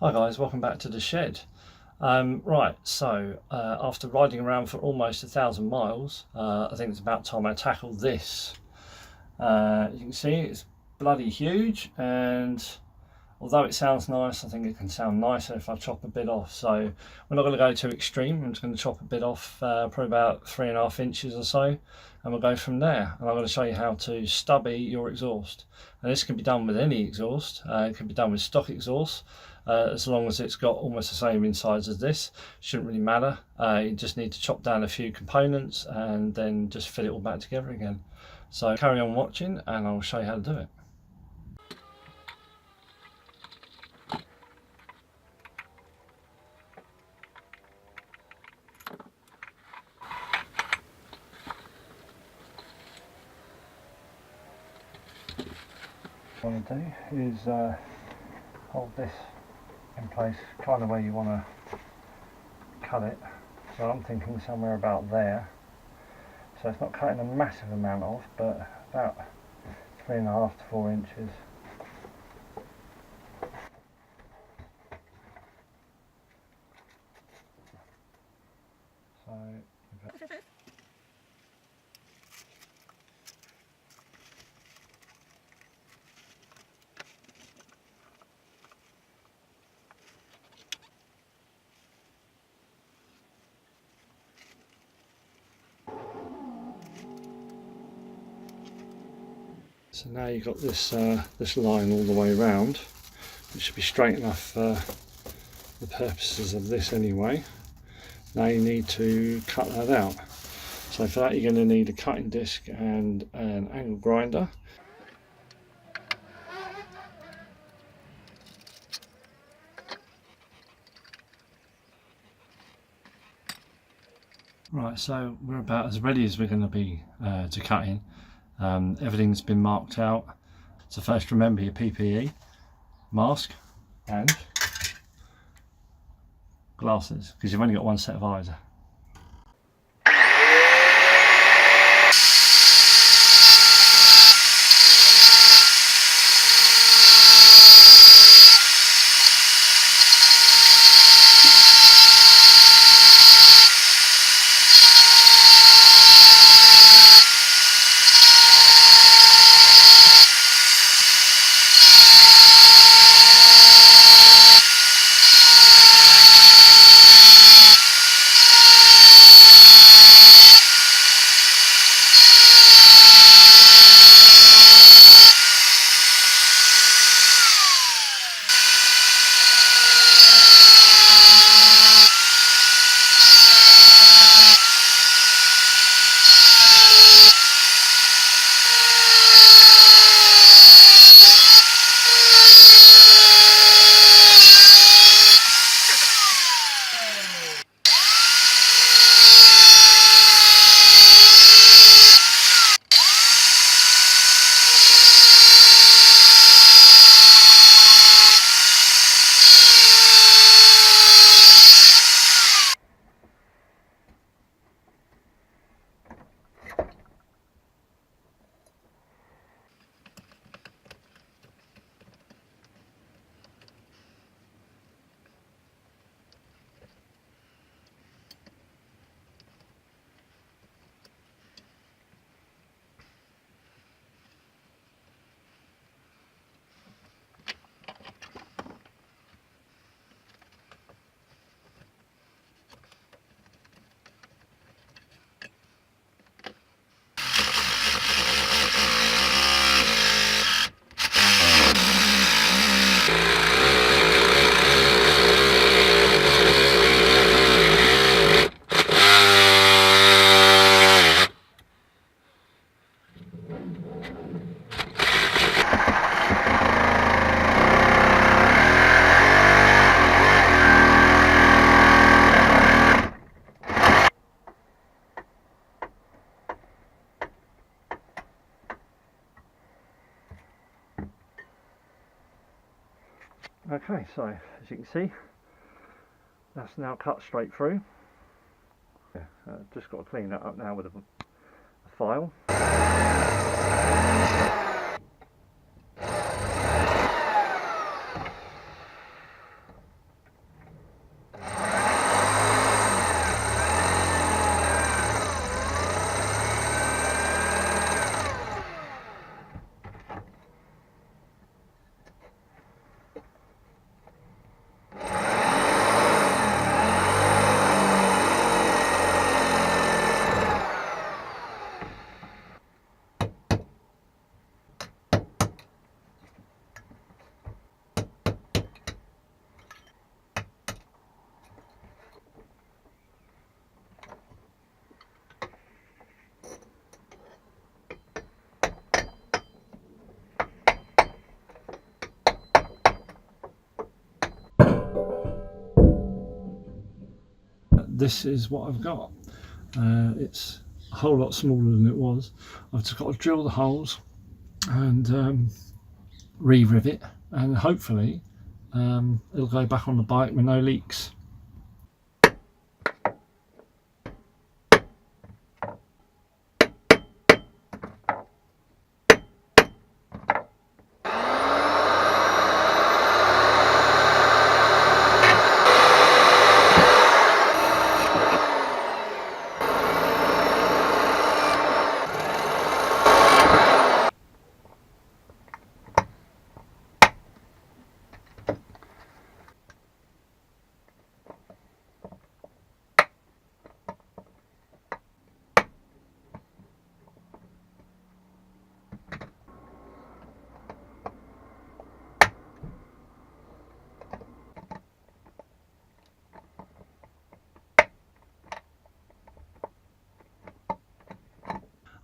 Hi guys, welcome back to the shed. Right, so after riding around for almost 1,000 miles, I think it's about time I tackle this. You can see it's bloody huge, and although it sounds nice, I think it can sound nicer if I chop a bit off. So we're not going to go too extreme. I'm just going to chop a bit off, probably about 3.5 inches or so, and we'll go from there. And I'm going to show you how to stubby your exhaust. And this can be done with any exhaust. It can be done with stock exhaust. As long as it's got almost the same insides as this, shouldn't really matter. You just need to chop down a few components and then just fit it all back together again. So carry on watching and I'll show you how to do it. What I want to do is hold this in place kind of where you want to cut it. So I'm thinking somewhere about there. So it's not cutting a massive amount off, but about 3.5 to 4 inches. So now you've got this this line all the way around. It should be straight enough for the purposes of this anyway. Now you need to cut that out. So for that you're going to need a cutting disc and an angle grinder. Right, so we're about as ready as we're going to be to cut in. Everything's been marked out. So first remember your PPE, mask and glasses, because you've only got one set of eyes. Okay, so as you can see, that's now cut straight through. Just got to clean that up now with a file. this is what I've got. It's a whole lot smaller than it was. I've just got to drill the holes and re-rivet, and hopefully it'll go back on the bike with no leaks.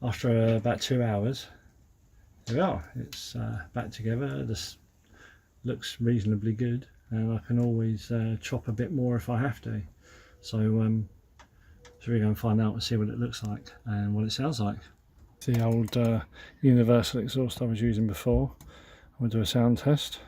After about 2 hours, here we are. It's back together. This looks reasonably good, and I can always chop a bit more if I have to. So should we go and find out and see what it looks like and what it sounds like? The old universal exhaust I was using before. I'm going to do a sound test.